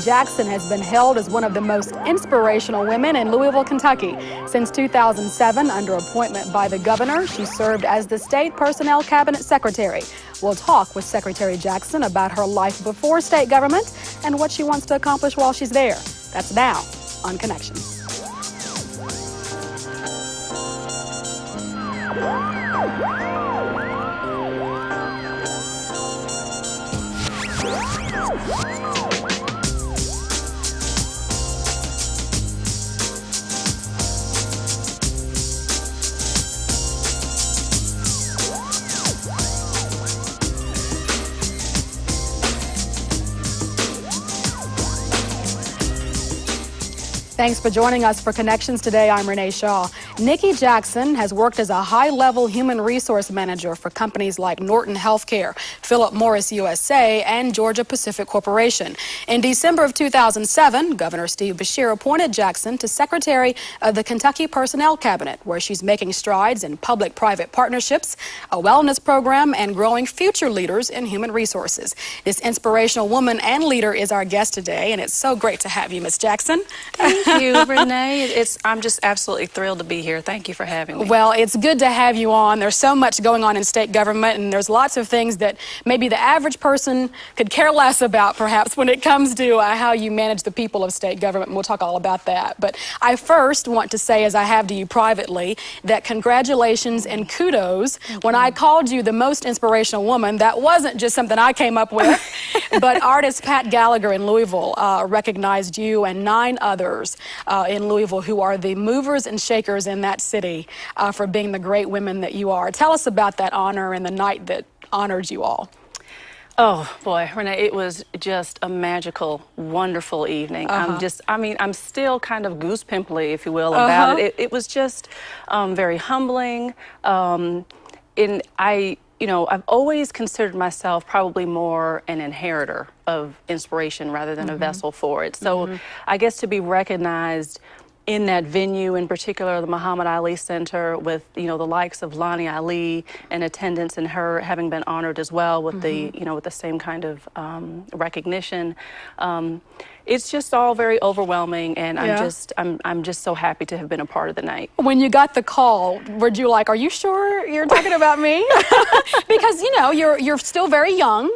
Jackson has been hailed as one of the most inspirational women in Louisville, Kentucky. Since 2007, under appointment by the governor, she served as the state personnel cabinet secretary. We'll talk with Secretary Jackson about her life before state government and what she wants to accomplish while she's there. That's now on Connections. Thanks for joining us for Connections today. I'm Renee Shaw. Nikki Jackson has worked as a high-level human resource manager for companies like Norton Healthcare, Philip Morris USA, and Georgia Pacific Corporation. In December of 2007, Governor Steve Beshear appointed Jackson to Secretary of the Kentucky Personnel Cabinet, where she's making strides in public-private partnerships, a wellness program, and growing future leaders in human resources. This inspirational woman and leader is our guest today, and it's so great to have you, Ms. Jackson. Thank you, Renee. I'm just absolutely thrilled to be here. Thank you for having me. Well, it's good to have you on. There's so much going on in state government, and there's lots of things that maybe the average person could care less about, perhaps, when it comes to how you manage the people of state government. And we'll talk all about that. But I first want to say, as I have to you privately, that congratulations and kudos. When I called you the most inspirational woman, that wasn't just something I came up with, but artist Pat Gallagher in Louisville recognized you and 9 others in Louisville who are the movers and shakers in that city for being the great women that you are. Tell us about that honor and the night that honored you all. Oh, boy, Renee, it was just a magical, wonderful evening. I'm still kind of goose pimply, if you will, about it. It was just very humbling. I've always considered myself probably more an inheritor of inspiration rather than a vessel for it. So I guess to be recognized in that venue, in particular the Muhammad Ali Center, with the likes of Lonnie Ali in attendance, and her having been honored as well with with the same kind of recognition. It's just all very overwhelming, and I'm just so happy to have been a part of the night. When you got the call, were you like, are you sure you're talking about me? Because you're still very young,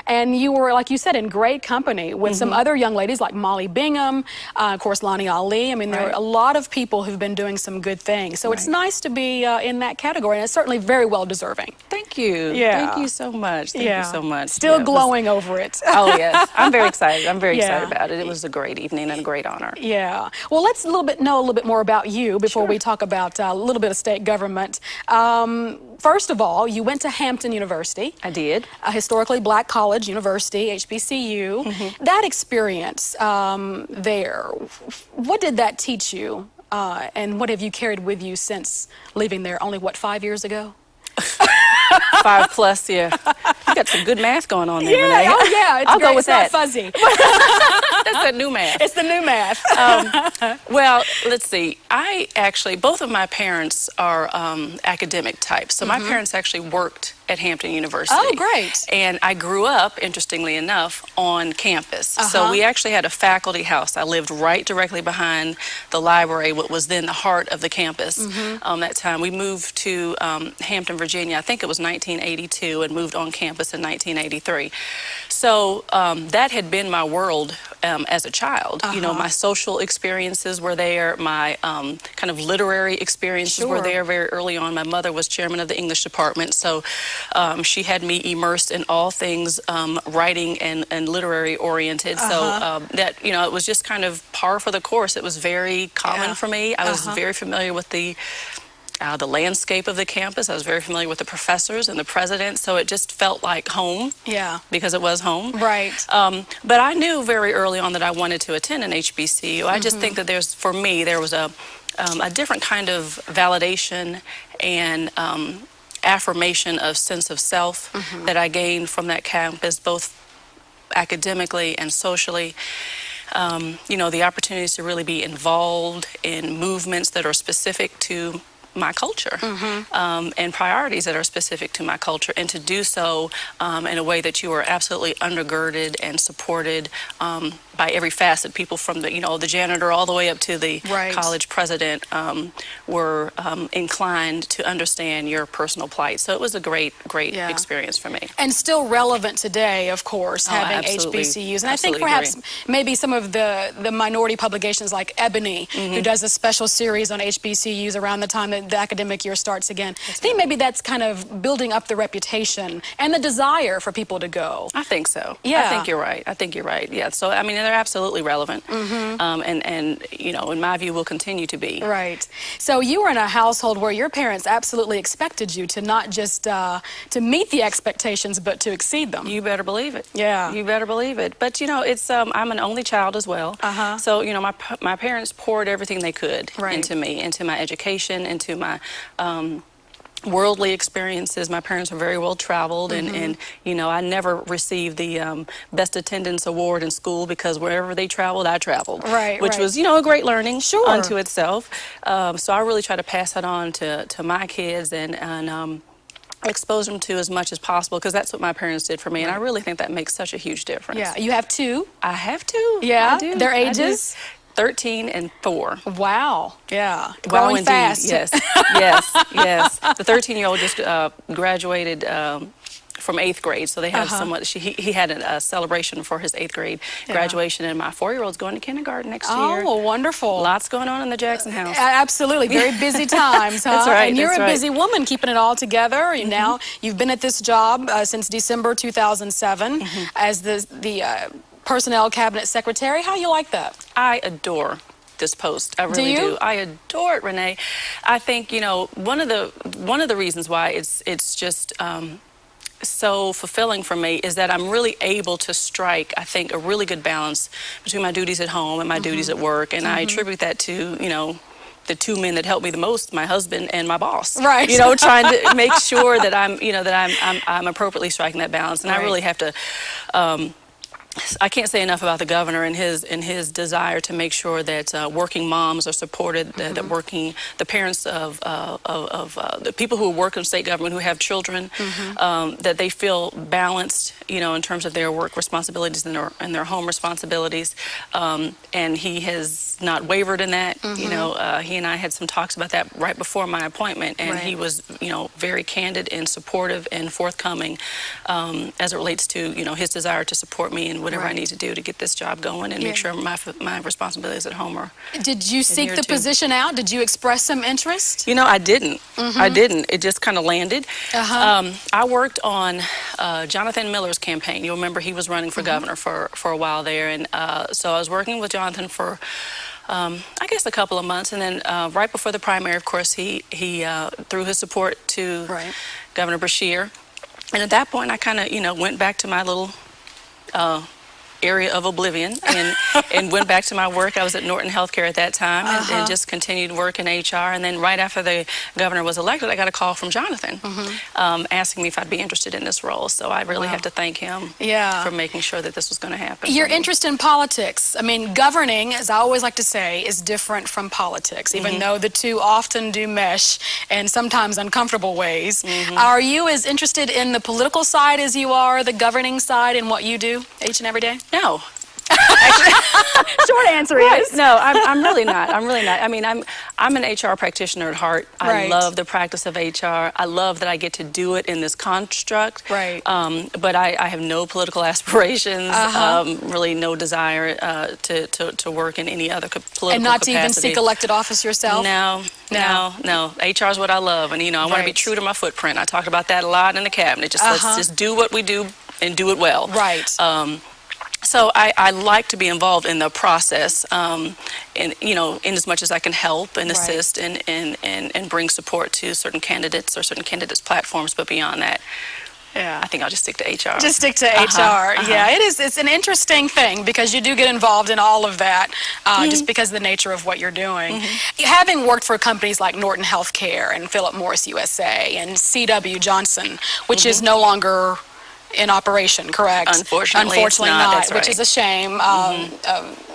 and you were, like you said, in great company with some other young ladies like Molly Bingham, of course Lonnie Ali. I mean, there are a lot of people who've been doing some good things. So it's nice to be in that category, and it's certainly very well deserving. Thank you. Yeah. Thank you so much. Thank you so much. Still glowing over it. Oh yes, I'm very excited. I'm very excited about it. It was a great evening and a great honor. Yeah. Well, let's know a little bit more about you before we talk about a little bit of state government. First of all, you went to Hampton University. I did. A historically black college university, HBCU. That experience there, what did that teach you? And what have you carried with you since leaving there only, 5 years ago? 5+, yeah. You got some good math going on there, Renee. Oh yeah, it's I'll great. go with it's that. Not fuzzy. That's the new math. It's the new math. Well, let's see. Both of my parents are academic types. So my parents actually worked at Hampton University. Oh, great. And I grew up, interestingly enough, on campus. So we actually had a faculty house. I lived right directly behind the library, what was then the heart of the campus. That time we moved to Hampton, Virginia, I think it was 1982, and moved on campus in 1983. So that had been my world as a child. My social experiences were there. My kind of literary experiences were there very early on. My mother was chairman of the English department, so she had me immersed in all things writing and literary oriented. So that, it was just kind of par for the course. It was very common for me. I was very familiar with the landscape of the campus. I was very familiar with the professors and the president, so it just felt like home. Yeah. Because it was home. Right. But I knew very early on that I wanted to attend an HBCU. I just think that there was a different kind of validation and affirmation of sense of self that I gained from that campus, both academically and socially. The opportunities to really be involved in movements that are specific to my culture and priorities that are specific to my culture, and to do so in a way that you are absolutely undergirded and supported by every facet. People from the janitor all the way up to the college president were inclined to understand your personal plight. So it was a great experience for me. And still relevant today, of course, having HBCUs. And I think perhaps maybe some of the minority publications like Ebony, who does a special series on HBCUs around the time that the academic year starts again. I think maybe that's kind of building up the reputation and the desire for people to go. I think so. Yeah. I think you're right. Yeah. So, I mean, they're absolutely relevant. And in my view, will continue to be. Right. So you were in a household where your parents absolutely expected you to not just to meet the expectations, but to exceed them. You better believe it. Yeah. You better believe it. But, it's I'm an only child as well. So, my parents poured everything they could into me, into my education, into my worldly experiences. My parents were very well traveled, and I never received the best attendance award in school because wherever they traveled, I traveled. Which was, a great learning unto itself. So I really try to pass that on to my kids and expose them to as much as possible, because that's what my parents did for me, and I really think that makes such a huge difference. Yeah. You have two? I have two. Yeah. I do. Their ages? 13 and 4. Wow. Yeah. Growing fast. Yes. Yes. The 13-year-old just graduated from 8th grade, so they have somewhat. He had a celebration for his 8th grade graduation, and my 4-year-old's going to kindergarten next year. Oh, wonderful! Lots going on in the Jackson house. Absolutely, very busy times. Huh? That's right. And you're a busy woman, keeping it all together. Now you've been at this job since December 2007 as the Personnel Cabinet Secretary. How you like that? I adore this post. I really do. I adore it, Renee. I think one of the reasons why it's just so fulfilling for me is that I'm really able to strike, I think, a really good balance between my duties at home and my duties at work, and I attribute that to the two men that help me the most, my husband and my boss. Right. Trying to make sure that I'm appropriately striking that balance, and I really have to. I can't say enough about the governor and his desire to make sure that working moms are supported, that the parents of the people who work in state government who have children, that they feel balanced, in terms of their work responsibilities and their home responsibilities. And he has not wavered in that. He and I had some talks about that right before my appointment, and he was, very candid and supportive and forthcoming as it relates to, his desire to support me and whatever I need to do to get this job going and make sure my responsibilities at home are. Did you seek the position out? Did you express some interest? I didn't. I didn't. It just kind of landed. I worked on Jonathan Miller's campaign. You'll remember he was running for governor for a while there, and so I was working with Jonathan for I guess a couple of months, and then right before the primary, of course, he threw his support to Governor Beshear, and at that point I kind of went back to my little area of oblivion and went back to my work. I was at Norton Healthcare at that time and just continued work in HR. And then right after the governor was elected, I got a call from Jonathan asking me if I'd be interested in this role. So I really have to thank him for making sure that this was going to happen. Your interest in politics, I mean, governing, as I always like to say, is different from politics, even though the two often do mesh in sometimes uncomfortable ways. Are you as interested in the political side as you are the governing side in what you do each and every day? No. Short answer is no. I'm really not. I mean, I'm an HR practitioner at heart. I love the practice of HR. I love that I get to do it in this construct. But I have no political aspirations. Really, no desire to work in any other political and not capacity. To even seek elected office yourself. No. HR is what I love, and I want to be true to my footprint. I talk about that a lot in the cabinet. Let's just do what we do and do it well. So I like to be involved in the process, in as much as I can help and assist and bring support to certain candidates or certain candidates' platforms. But beyond that, I think I'll just stick to HR. Just stick to HR. Yeah, it is. It's an interesting thing because you do get involved in all of that just because of the nature of what you're doing. Having worked for companies like Norton Healthcare and Philip Morris USA and C.W. Johnson, which is no longer in operation, correct? Unfortunately, it's not. That's right. Which is a shame.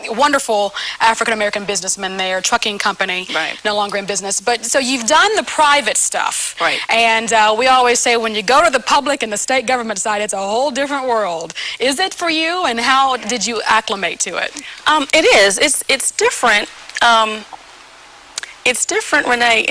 Wonderful African-American businessman there, trucking company, no longer in business. But so you've done the private stuff. Right. And we always say when you go to the public and the state government side, it's a whole different world. Is it for you, and how did you acclimate to it? It is. It's different. It's different, Renee,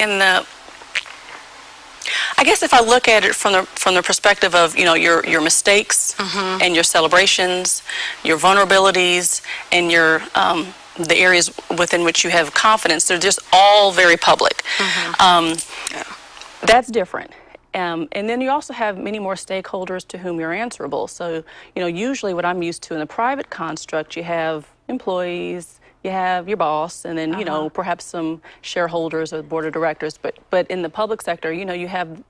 I guess if I look at it from the perspective of, your mistakes and your celebrations, your vulnerabilities, and the areas within which you have confidence, they're just all very public. That's different. And then you also have many more stakeholders to whom you're answerable. So, usually what I'm used to in the private construct, you have employees, you have your boss, and then perhaps some shareholders or the board of directors. But in the public sector, you have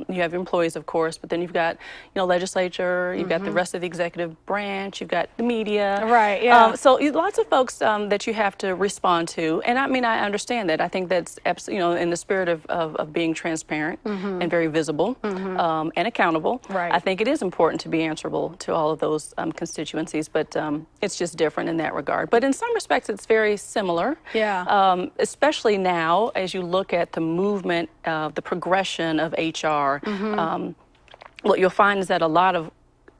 employees, of course, but then you've got legislature, you've got the rest of the executive branch, you've got the media. Right. Yeah. So lots of folks that you have to respond to, and I understand that. I think that's in the spirit of being transparent and very visible and accountable. Right. I think it is important to be answerable to all of those constituencies, but it's just different in that regard. But in some respects, it's very similar. Yeah. Especially now, as you look at the movement, the progression of HR, what you'll find is that a lot of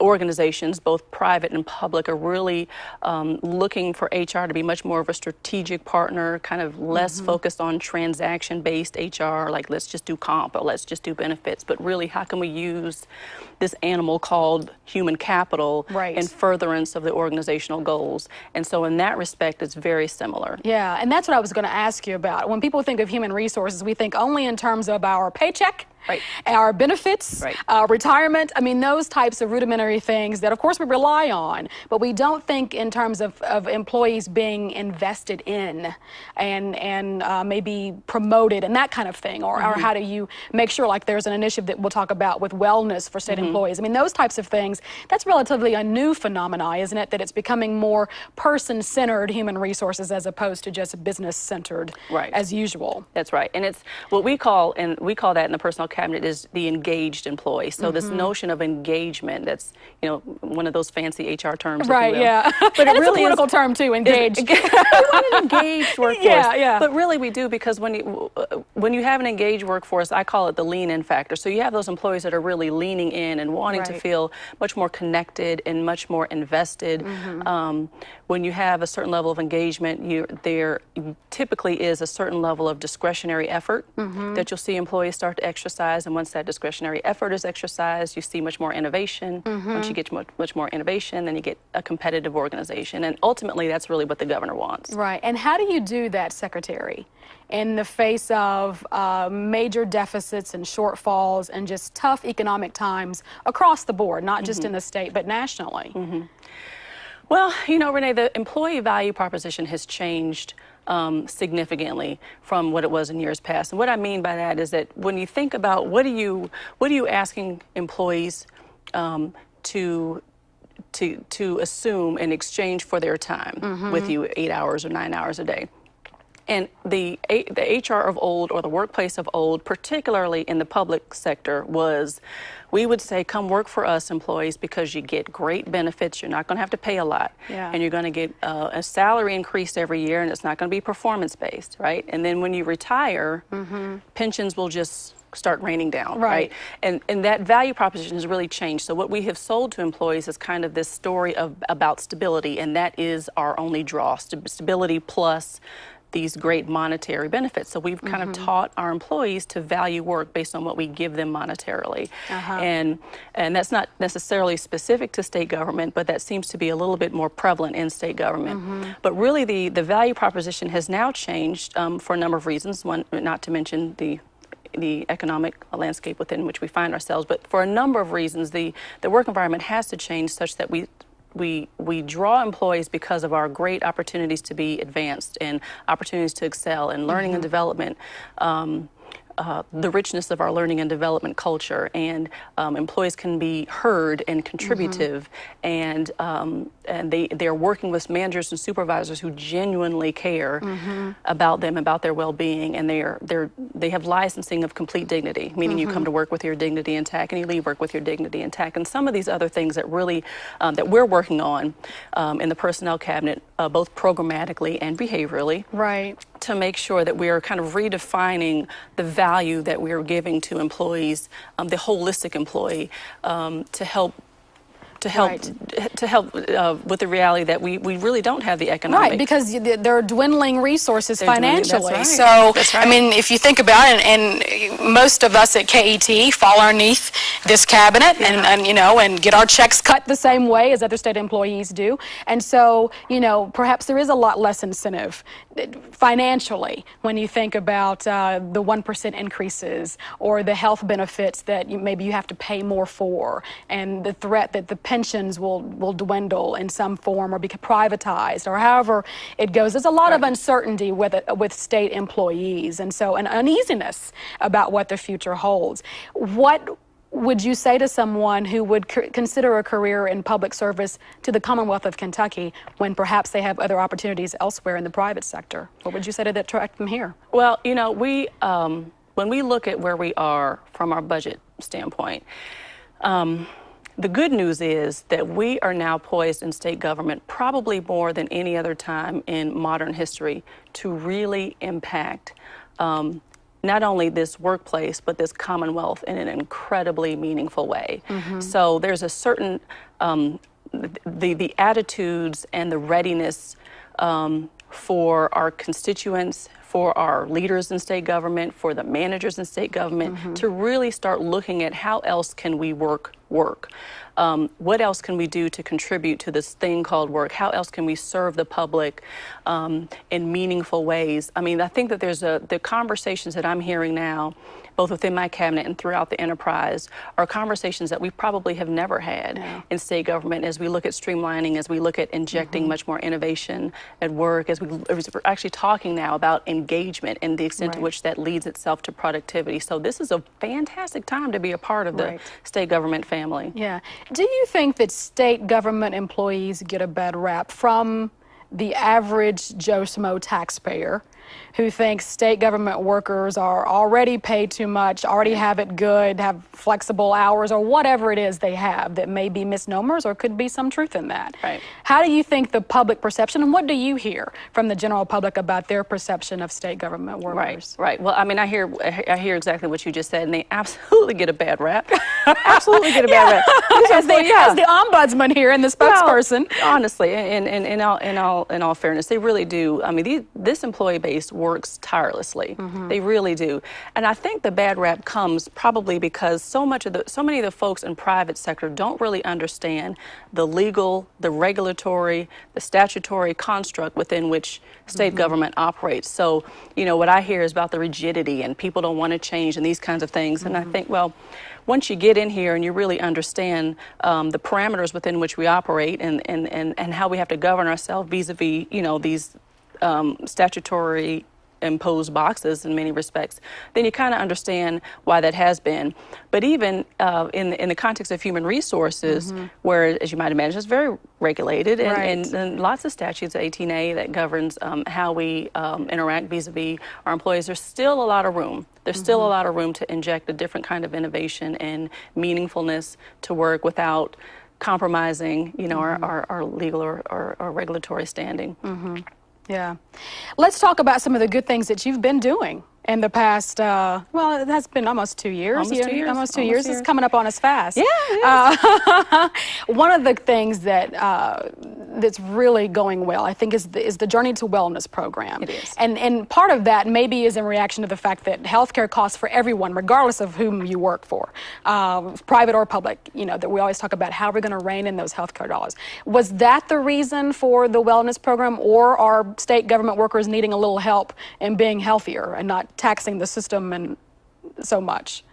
organizations, both private and public, are really looking for HR to be much more of a strategic partner, kind of less focused on transaction-based HR, like let's just do comp or let's just do benefits, but really how can we use this animal called human capital in furtherance of the organizational goals. And so in that respect, it's very similar. Yeah, and that's what I was going to ask you about. When people think of human resources, we think only in terms of our paycheck, our benefits, retirement. I mean, those types of rudimentary things that, of course, we rely on, but we don't think in terms of employees being invested in and maybe promoted and that kind of thing, or how do you make sure, like there's an initiative that we'll talk about with wellness for state employees. I mean, those types of things, that's relatively a new phenomenon, isn't it? That it's becoming more person-centered human resources as opposed to just business-centered as usual. That's right. And it's what we call that in the personnel cabinet is the engaged employee. So this notion of engagement, that's, one of those fancy HR terms. Right, yeah. But it really is a political term too, engaged. We want an engaged workforce. Yeah. But really we do, because when you have an engaged workforce, I call it the lean-in factor. So you have those employees that are really leaning in and wanting to feel much more connected and much more invested. When you have a certain level of engagement, there typically is a certain level of discretionary effort that you'll see employees start to exercise. And once that discretionary effort is exercised, you see much more innovation. Once you get much more innovation, then you get a competitive organization. And ultimately, that's really what the governor wants. Right. And how do you do that, Secretary, in the face of major deficits and shortfalls and just tough economic times across the board, not just in the state, but nationally? Well, Renee, the employee value proposition has changed significantly from what it was in years past. And what I mean by that is that when you think about what are you asking employees to assume in exchange for their time with you 8 hours or 9 hours a day. And the HR of old, or the workplace of old, particularly in the public sector, was, we would say, come work for us, employees, because you get great benefits. You're not going to have to pay a lot. And you're going to get a salary increase every year, and it's not going to be performance-based, right? And then when you retire, pensions will just start raining down, right? And that value proposition has really changed. So what we have sold to employees is kind of this story about stability, and that is our only draw, stability plus these great monetary benefits. So we've kind of taught our employees to value work based on what we give them monetarily. And that's not necessarily specific to state government, but that seems to be a little bit more prevalent in state government. But really the value proposition has now changed for a number of reasons. One, not to mention the economic landscape within which we find ourselves, but for a number of reasons, the work environment has to change such that we draw employees because of our great opportunities to be advanced and opportunities to excel and learning and development. the richness of our learning and development culture, and employees can be heard and contributive, and they're working with managers and supervisors who genuinely care about them, about their well-being, and they have licensing of complete dignity, meaning you come to work with your dignity intact and you leave work with your dignity intact. And some of these other things that really that we're working on in the personnel cabinet, both programmatically and behaviorally, right, to make sure that we are kind of redefining the value that we are giving to employees, the holistic employee, to help with the reality that we really don't have the economic. Right, because there are dwindling resources financially. That's So, right. That's right. I mean, if you think about it, and most of us at KET fall underneath this cabinet and you know, and get our checks cut the same way as other state employees do. And so, you know, perhaps there is a lot less incentive financially when you think about the 1% increases or the health benefits that maybe you have to pay more for, and the threat that the pensions will dwindle in some form or be privatized, or however it goes. There's a lot of uncertainty with state employees, and so an uneasiness about what the future holds. What would you say to someone who would consider a career in public service to the Commonwealth of Kentucky when perhaps they have other opportunities elsewhere in the private sector? What would you say to attract them here? Well, you know, when we look at where we are from our budget standpoint, the good news is that we are now poised in state government, probably more than any other time in modern history, to really impact not only this workplace, but this Commonwealth in an incredibly meaningful way. So there's a certain, the attitudes and the readiness for our constituents, for our leaders in state government, for the managers in state government, to really start looking at how else can we work. What else can we do to contribute to this thing called work? How else can we serve the public in meaningful ways? I mean, I think that there's the conversations that I'm hearing now, both within my cabinet and throughout the enterprise, are conversations that we probably have never had in state government, as we look at streamlining, as we look at injecting much more innovation at work, as we're actually talking now about engagement and the extent to which that leads itself to productivity. So this is a fantastic time to be a part of the state government family. Yeah. Do you think that state government employees get a bad rap from the average Joe Schmo taxpayer who thinks state government workers are already paid too much, already have it good, have flexible hours, or whatever it is they have that may be misnomers or could be some truth in that? Right. How do you think the public perception, and what do you hear from the general public about their perception of state government workers? Right. Well, I mean, I hear exactly what you just said, and they absolutely get a bad rap. Absolutely get a bad rap. As the ombudsman here and the spokesperson. Well, honestly, in all fairness, they really do. I mean, this employee base works tirelessly. They really do. And I think the bad rap comes probably because so many of the folks in private sector don't really understand the legal, the regulatory, the statutory construct within which state government operates. So, you know, what I hear is about the rigidity and people don't want to change and these kinds of things. And I think, well, once you get in here and you really understand the parameters within which we operate and how we have to govern ourselves vis-a-vis, you know, these statutory imposed boxes in many respects, then you kind of understand why that has been. But even in the context of human resources, where, as you might imagine, it's very regulated, and lots of statutes, 18A, that governs how we interact vis-a-vis our employees, there's still a lot of room. There's still a lot of room to inject a different kind of innovation and meaningfulness to work without compromising, you know, our legal or regulatory standing. Yeah. Let's talk about some of the good things that you've been doing in the past, well, it has been almost 2 years. Almost two years. It's coming up on us fast. Yeah. One of the things that that's really going well, I think, is the Journey to Wellness program. It is. And part of that maybe is in reaction to the fact that healthcare costs for everyone, regardless of whom you work for, private or public, you know, that we always talk about how we're going to rein in those healthcare dollars. Was that the reason for the wellness program, or are state government workers needing a little help in being healthier and not taxing the system and so much?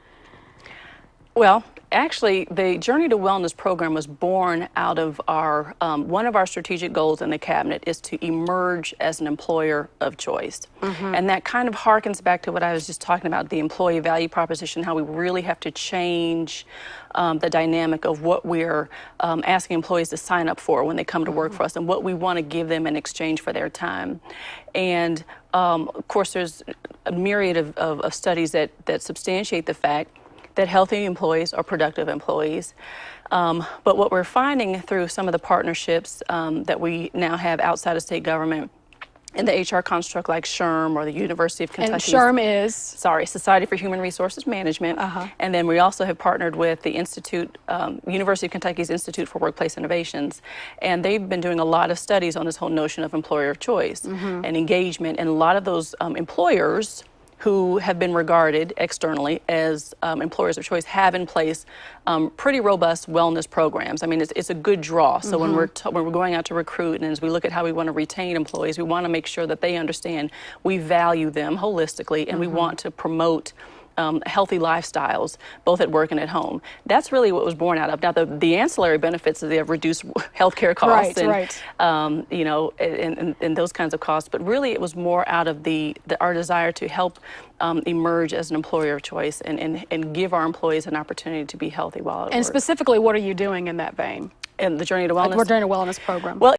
Well, Actually, the Journey to Wellness program was born out of our, one of our strategic goals in the cabinet is to emerge as an employer of choice. And that kind of harkens back to what I was just talking about, the employee value proposition, how we really have to change the dynamic of what we're asking employees to sign up for when they come to work for us and what we want to give them in exchange for their time. And of course, there's a myriad of studies that substantiate the fact that healthy employees are productive employees. But what we're finding through some of the partnerships that we now have outside of state government in the HR construct like SHRM or the University of Kentucky. And SHRM is? Sorry, Society for Human Resources Management. And then we also have partnered with the Institute, University of Kentucky's Institute for Workplace Innovations. And they've been doing a lot of studies on this whole notion of employer of choice and engagement. And a lot of those employers who have been regarded externally as employers of choice have in place pretty robust wellness programs. I mean, it's a good draw. So when we're going out to recruit and as we look at how we want to retain employees, we want to make sure that they understand we value them holistically and we want to promote healthy lifestyles, both at work and at home. That's really what was born out of. Now, the ancillary benefits is they have reduced healthcare costs and, you know, and those kinds of costs. But really, it was more out of our desire to help emerge as an employer of choice and give our employees an opportunity to be healthy while at work. And specifically, what are you doing in that vein? And the Journey to Wellness? Like, we're doing a wellness program. Well,